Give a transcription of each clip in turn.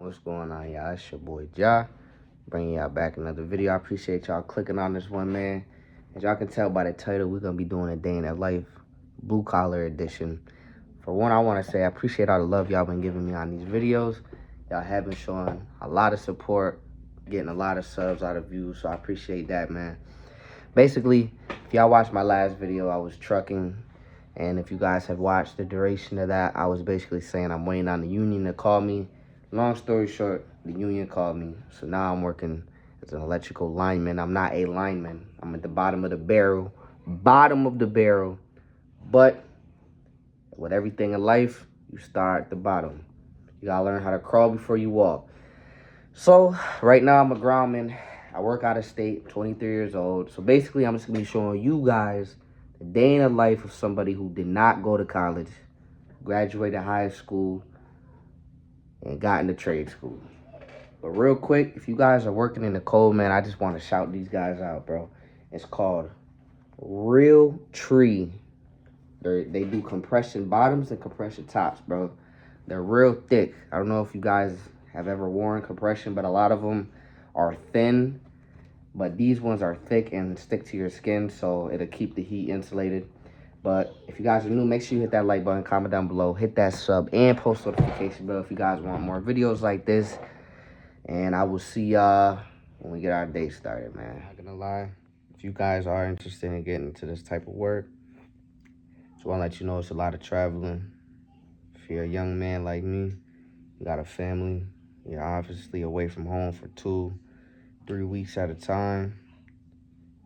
What's going on, y'all? It's your boy Ja, bringing y'all back another video. I appreciate y'all clicking on this one, man. As y'all can tell by the title, we're gonna be doing a day in the life, blue collar edition. For one, I want to say I appreciate all the love y'all been giving me on these videos. Y'all have been showing a lot of support, getting a lot of subs, a lot of views, so I appreciate that, man. Basically, if y'all watched my last video, I was trucking, and if you guys have watched the duration of that, I was basically saying I'm waiting on the union to call me. Long story short, the union called me, so now I'm working as an electrical lineman. I'm not a lineman. I'm at the bottom of the barrel, but with everything in life, you start at the bottom. You gotta learn how to crawl before you walk. So right now I'm a groundman. I work out of state, 23 years old. So basically I'm just gonna be showing you guys the day in the life of somebody who did not go to college, graduated high school, and got into trade school. But real quick, if you guys are working in the cold, man, I just want to shout these guys out, bro. It's called Real Tree. They do compression bottoms and compression tops, bro. They're real thick. I don't know if you guys have ever worn compression, but a lot of them are thin. But these ones are thick and stick to your skin, so it'll keep the heat insulated. But if you guys are new, make sure you hit that like button, comment down below, hit that sub, and post notification bell if you guys want more videos like this. And I will see y'all when we get our day started, man. Not gonna lie, if you guys are interested in getting into this type of work, just want to let you know it's a lot of traveling. If you're a young man like me, you got a family, you're obviously away from home for 2-3 weeks at a time.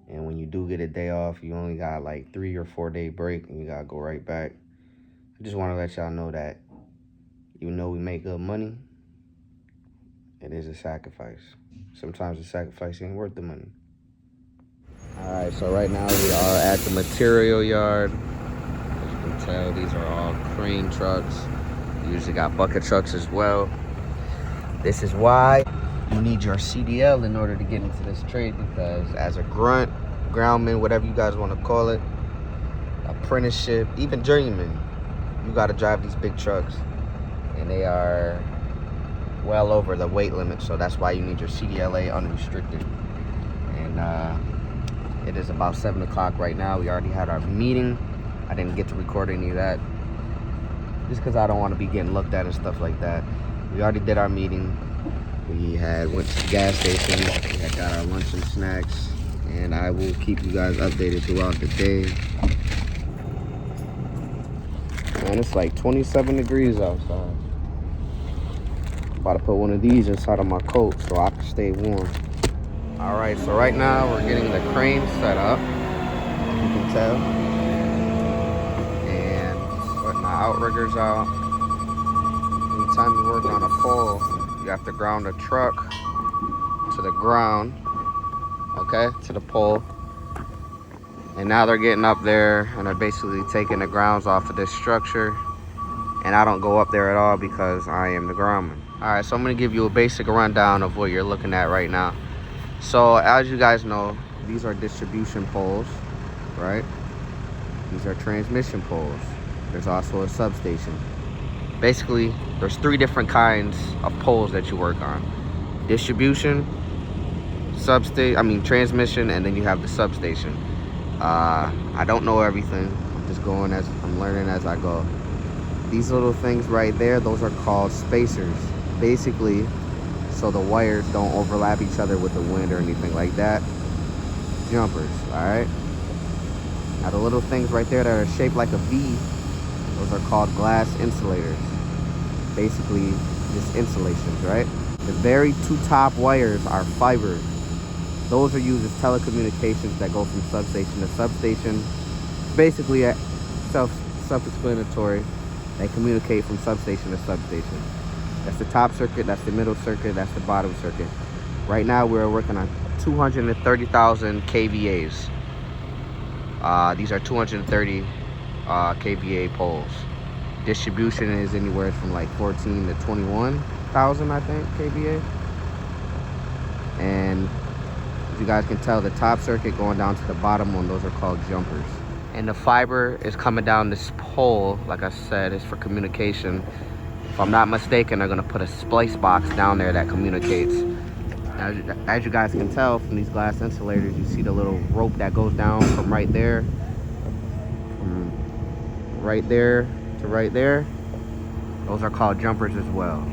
And when you do get a day off, you only got like 3 or 4 day break and you gotta go right back. I just want to let y'all know that even though we make good money, it is a sacrifice. Sometimes the sacrifice ain't worth the money. All right, so right now we are at the material yard. As you can tell, these are all crane trucks. You usually got bucket trucks as well. This is why you need your CDL in order to get into this trade, because as a grunt, groundman, whatever you guys want to call it, apprenticeship, even journeyman, you got to drive these big trucks, and they are well over the weight limit, so that's why you need your CDLA unrestricted. And it is about 7 o'clock right now. We already had our meeting. I didn't get to record any of that just because I don't want to be getting looked at and stuff like that. We already did our meeting. We went to the gas station. We had got our lunch and snacks, and I will keep you guys updated throughout the day. Man, it's like 27 degrees outside. About to put one of these inside of my coat so I can stay warm. All right, so right now we're getting the crane set up, as you can tell, and putting the outriggers out. Anytime you work on a pole, you have to ground a truck to the ground, okay, to the pole. And now they're getting up there and they're basically taking the grounds off of this structure. And I don't go up there at all because I am the groundman. All right, so I'm gonna give you a basic rundown of what you're looking at right now. So as you guys know, these are distribution poles, right? These are transmission poles. There's also a substation. Basically, there's 3 different kinds of poles that you work on. Distribution, transmission, and then you have the substation. I don't know everything. I'm just going as I'm learning as I go. These little things right there, those are called spacers. Basically, so the wires don't overlap each other with the wind or anything like that. Jumpers, all right? Now the little things right there that are shaped like a V, those are called glass insulators. Basically, just insulations, right? The very 2 top wires are fibers. Those are used as telecommunications that go from substation to substation. Basically, self-explanatory. They communicate from substation to substation. That's the top circuit, that's the middle circuit, that's the bottom circuit. Right now, we're working on 230,000 kVAs. These are 230 kVA poles. Distribution is anywhere from like 14 to 21,000, I think, kVA. And as you guys can tell, the top circuit going down to the bottom one, those are called jumpers. And the fiber is coming down this pole, like I said, is for communication. If I'm not mistaken, they're gonna put a splice box down there that communicates. As you guys can tell from these glass insulators, you see the little rope that goes down from right there to right there. Those are called jumpers as well.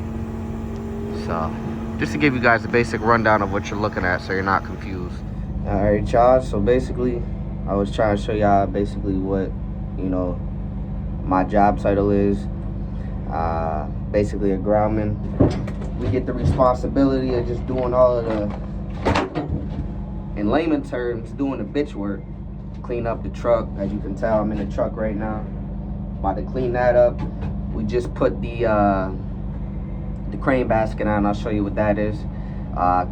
So just to give you guys a basic rundown of what you're looking at so you're not confused. All right, y'all, so basically I was trying to show y'all basically what, you know, my job title is. Basically a groundman. We get the responsibility of just doing all of the, in layman terms, doing the bitch work. Clean up the truck. As you can tell, I'm in the truck right now, about to clean that up. We just put the crane basket on. I'll show you what that is.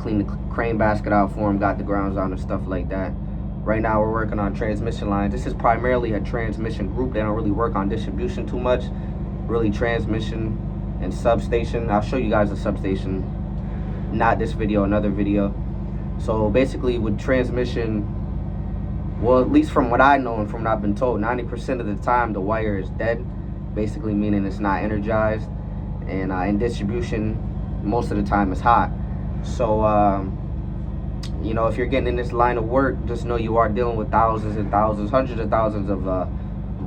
Clean the crane basket out for him, got the grounds on and stuff like that. Right now we're working on transmission lines. This is primarily a transmission group. They don't really work on distribution too much. Really transmission and substation. I'll show you guys the substation, not this video, another video. So basically with transmission, well, at least from what I know and from what I've been told, 90% of the time the wire is dead, basically meaning it's not energized. And in distribution, most of the time it's hot. So you know, if you're getting in this line of work, just know you are dealing with thousands and thousands, hundreds of thousands of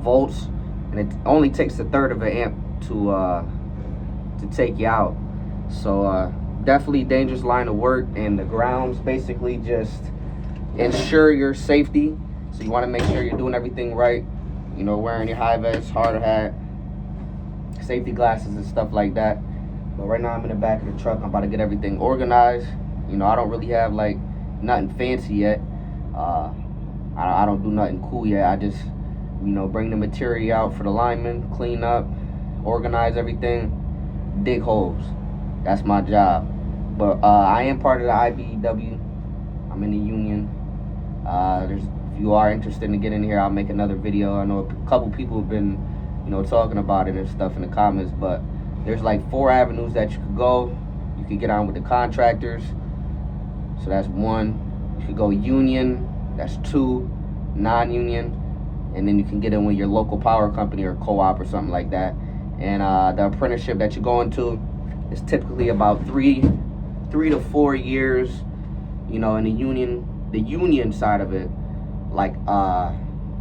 volts, and it only takes a third of an amp to take you out. So definitely dangerous line of work, and the grounds basically just ensure your safety. So you want to make sure you're doing everything right, you know, wearing your high vest, hard hat, safety glasses and stuff like that. But right now I'm in the back of the truck. I'm about to get everything organized. You know, I don't really have like nothing fancy yet. I don't do nothing cool yet. I just, you know, bring the material out for the linemen, clean up, organize everything, dig holes. That's my job. But I am part of the IBEW. I'm in the union. If you are interested in getting in here, I'll make another video. I know a couple people have been, you know, talking about it and stuff in the comments, but there's like 4 avenues that you could go. You could get on with the contractors. So that's 1. You could go union. That's 2. Non-union. And then you can get in with your local power company or co-op or something like that. And the apprenticeship that you're going to is typically about 3 to 4 years. You know, in the union side of it, like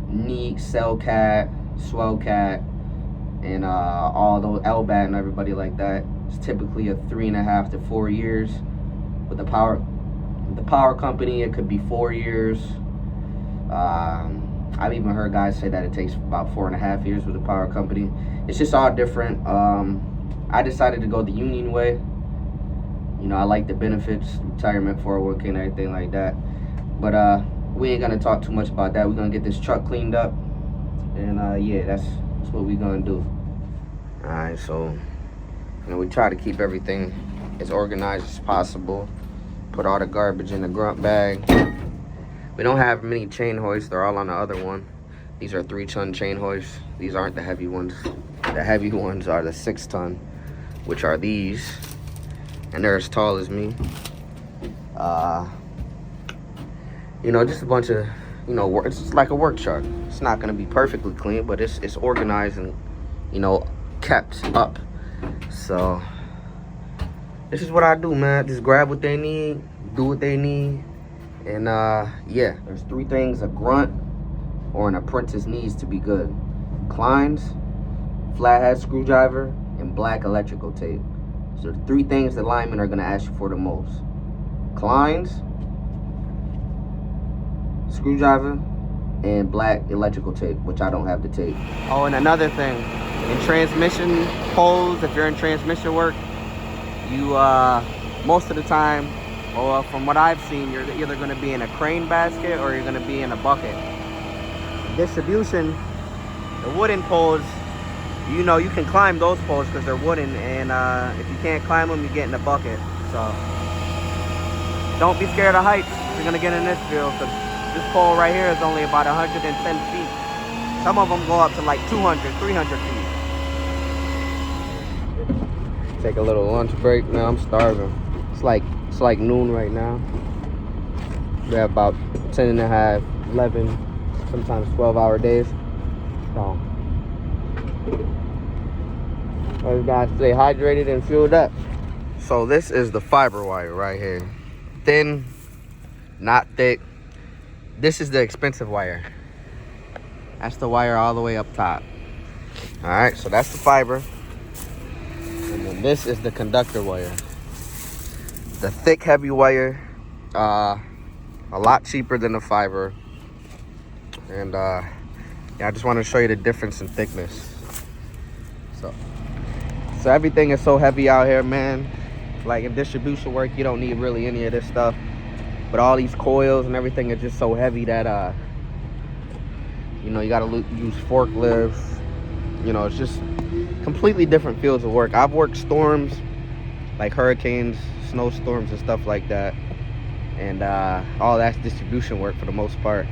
NEAT, Cellcat, Swellcat, and all those LBAT and everybody like that, it's typically a 3.5 to 4 years. With the power company, it could be 4 years. I've even heard guys say that it takes about 4.5 years with the power company. It's just all different. I decided to go the union way. You know, I like the benefits, retirement, 401k, and everything like that. But we ain't gonna talk too much about that. We're gonna get this truck cleaned up, and yeah, that's what we're gonna do. All right, so you know, we try to keep everything as organized as possible. Put all the garbage in the grunt bag. We don't have many chain hoists. They're all on the other one. These are 3-ton chain hoists. These aren't the heavy ones. The heavy ones are the 6-ton, which are these, and they're as tall as me. You know, just a bunch of, you know, work. It's like a work truck. It's not gonna be perfectly clean, but it's organized and, you know, kept up. So this is what I do, man. Just grab what they need, do what they need, and yeah. There's 3 things a grunt or an apprentice needs to be good: Kleins, flathead screwdriver, and black electrical tape. So the 3 things that linemen are gonna ask you for the most: Kleins, screwdriver, and black electrical tape, which I don't have the tape. Oh, and another thing, in transmission poles, if you're in transmission work, you most of the time, or from what I've seen, you're either going to be in a crane basket or you're going to be in a bucket. Distribution, the wooden poles, you know, you can climb those poles because they're wooden, and if you can't climb them, you get in a bucket. So don't be scared of heights if you're going to get in this field, because this pole right here is only about 110 feet. Some of them go up to like 200, 300 feet. Take a little lunch break. Now I'm starving. It's like noon right now. We have about 10 and a half, 11, sometimes 12-hour days. So You gotta stay hydrated and fueled up. So this is the fiber wire right here. Thin, not thick. This is the expensive wire. That's the wire all the way up top. All right, so that's the fiber. And then this is the conductor wire. The thick, heavy wire, a lot cheaper than the fiber. And yeah, I just want to show you the difference in thickness. So everything is so heavy out here, man. Like in distribution work, you don't need really any of this stuff. But all these coils and everything is just so heavy that, you know, you got to use forklifts. You know, it's just completely different fields of work. I've worked storms, like hurricanes, snowstorms and stuff like that. And all that's distribution work for the most part.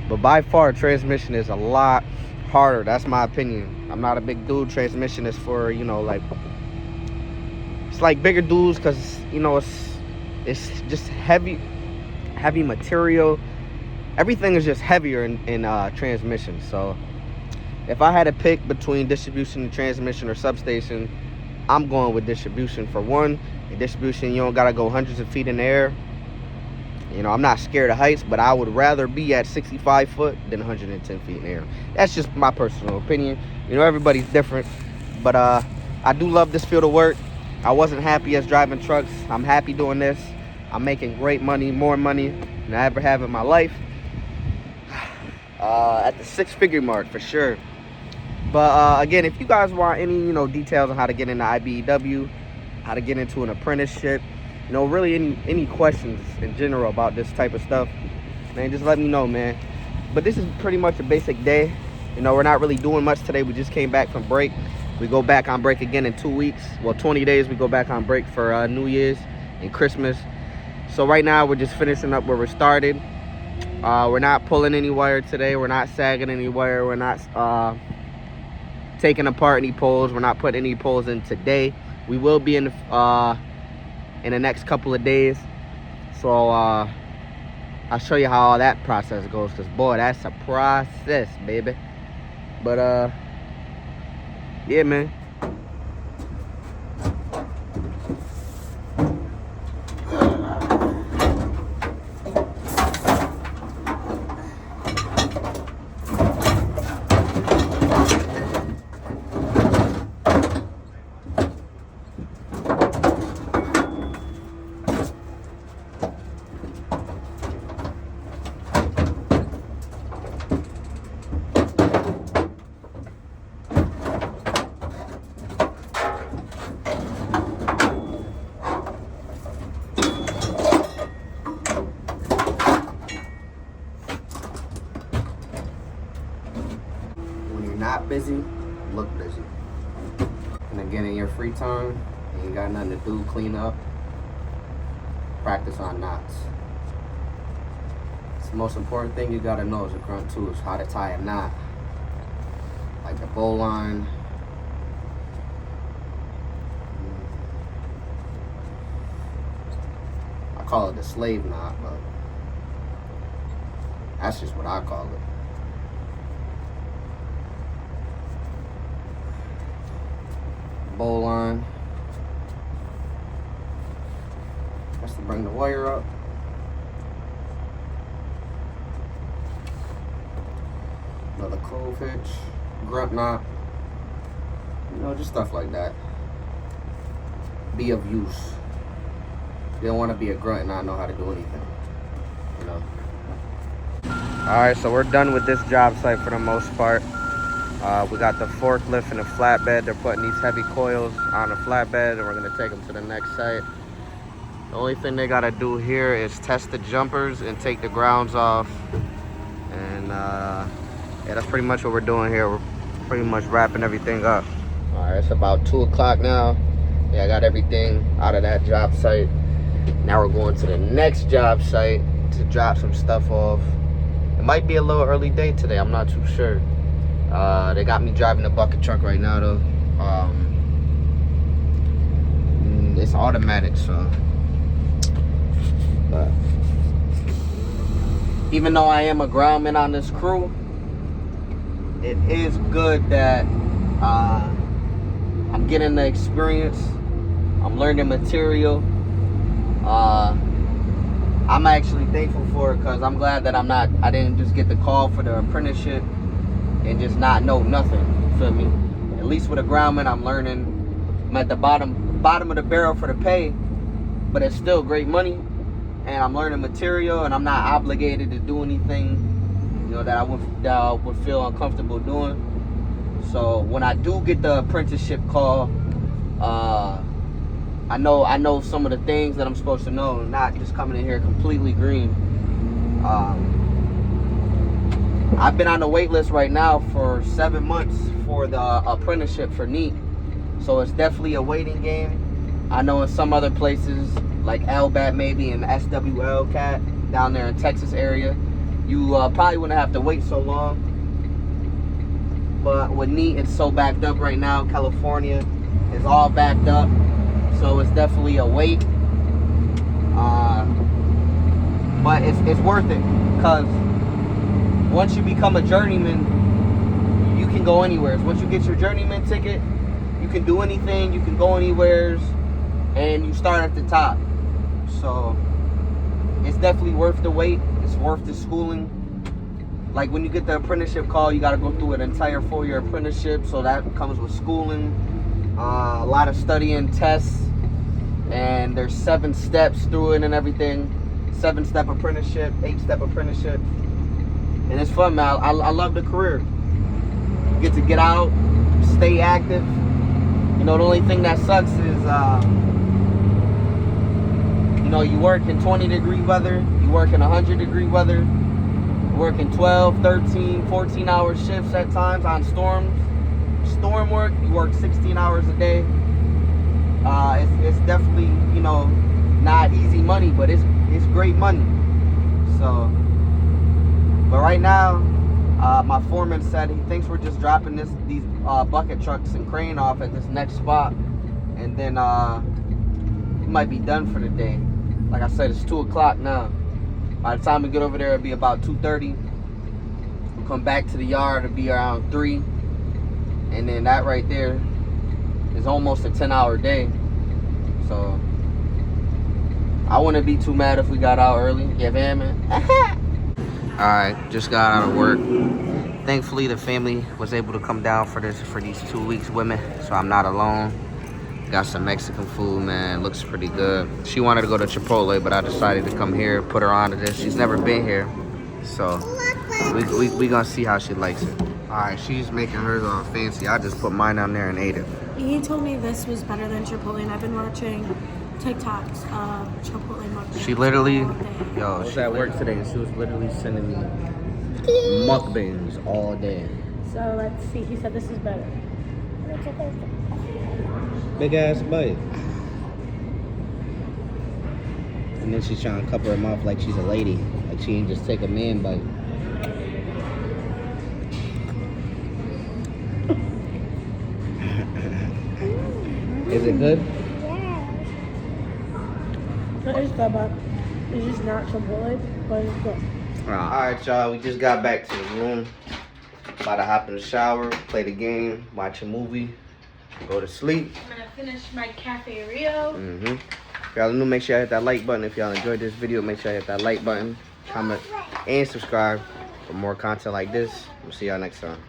But by far, transmission is a lot harder. That's my opinion. I'm not a big dude. Transmission is for, you know, like, it's like bigger dudes because, you know, it's just heavy material. Everything is just heavier in transmission. So if I had to pick between distribution and transmission or substation, I'm going with distribution. For one, in distribution, you don't gotta go hundreds of feet in the air. You know, I'm not scared of heights, but I would rather be at 65 foot than 110 feet in the air. That's just my personal opinion. You know, everybody's different. But I do love this field of work. I wasn't happy as driving trucks. I'm happy doing this. I'm making great money, more money than I ever have in my life. At the 6-figure mark for sure. But again, if you guys want any, you know, details on how to get into IBEW, how to get into an apprenticeship, you know, really any questions in general about this type of stuff, man, just let me know, man. But this is pretty much a basic day. You know, we're not really doing much today. We just came back from break. We go back on break again in 2 weeks. Well, 20 days we go back on break for New Year's and Christmas. So right now we're just finishing up where we started. We're not pulling any wire today. We're not sagging any wire. We're not taking apart any poles. We're not putting any poles in today. We will be in the next couple of days. So I'll show you how all that process goes, because boy, that's a process, baby. But yeah, man. Not busy, look busy. And again, in your free time, you ain't got nothing to do, clean up, practice on knots. It's the most important thing you gotta know as a grunt too, is how to tie a knot. Like a bowline. I call it the slave knot, but that's just what I call it. Bowline. That's to bring the wire up. Another clove hitch, grunt knot. You know, just stuff like that. Be of use. You don't want to be a grunt and not know how to do anything. You know. Alright, so we're done with this job site for the most part. We got the forklift and the flatbed. They're putting these heavy coils on the flatbed, and we're gonna take them to the next site. The only thing they gotta do here is test the jumpers and take the grounds off. And yeah, that's pretty much what we're doing here. We're pretty much wrapping everything up. All right, it's about 2 o'clock now. Yeah, I got everything out of that job site. Now we're going to the next job site to drop some stuff off. It might be a little early day today, I'm not too sure. They got me driving a bucket truck right now though. It's automatic, so. But even though I am a groundman on this crew, it is good that I'm getting the experience. I'm learning material. I'm actually thankful for it because I'm glad that I didn't just get the call for the apprenticeship and just not know nothing. You feel me? At least with a groundman, I'm learning. I'm at the bottom of the barrel for the pay, but it's still great money, and I'm learning material, and I'm not obligated to do anything, you know, that I would feel uncomfortable doing. So when I do get the apprenticeship call, I know some of the things that I'm supposed to know, not just coming in here completely green. I've been on the wait list right now for 7 months for the apprenticeship for NEAT. So it's definitely a waiting game. I know in some other places, like LBAT maybe and SWL CAT down there in Texas area, you probably wouldn't have to wait so long. But with NEAT, it's so backed up right now. California is all backed up. So it's definitely a wait. But it's worth it, because once you become a journeyman, you can go anywhere. Once you get your journeyman ticket, you can do anything, you can go anywhere, and you start at the top. So it's definitely worth the wait. It's worth the schooling. Like when you get the apprenticeship call, you got to go through an entire 4-year apprenticeship. So that comes with schooling, a lot of studying, tests, and there's 7 steps through it and everything. 7-step apprenticeship, 8-step apprenticeship, and it's fun, man. I love the career. You get to get out, stay active. You know, the only thing that sucks is, you know, you work in 20-degree weather, you work in 100-degree weather, you work in 12, 13, 14-hour shifts at times on storm work. You work 16 hours a day. It's definitely, you know, not easy money, but it's great money. So, but right now, my foreman said he thinks we're just dropping these bucket trucks and crane off at this next spot, and then we might be done for the day. Like I said, it's 2 o'clock now. By the time we get over there, it'll be about 2:30. We'll come back to the yard, it'll be around 3, and then that right there is almost a 10-hour day. So I wouldn't be too mad if we got out early. Yeah, man. Alright, just got out of work. Thankfully, the family was able to come down for these 2 weeks with me, so I'm not alone. Got some Mexican food, man. Looks pretty good. She wanted to go to Chipotle, but I decided to come here, put her onto this. She's never been here, so we gonna see how she likes it. Alright, she's making hers all fancy. I just put mine on there and ate it. He told me this was better than Chipotle, and I've been watching TikToks of Chipotle mukbangs. She literally, all day. yo, I was at work today, and she was literally sending me mukbangs all day. So let's see. He said this is better. Big ass bite. And then she's trying to cover her mouth like she's a lady, like she ain't just take a man bite. Is it good? It is good, but it's just not Chipotle, but it's good. Alright, y'all, we just got back to the room. About to hop in the shower, play the game, watch a movie, go to sleep. I'm gonna finish my Cafe Rio. If y'all new, make sure y'all hit that like button. If y'all enjoyed this video, make sure y'all hit that like button, comment, and subscribe for more content like this. We'll see y'all next time.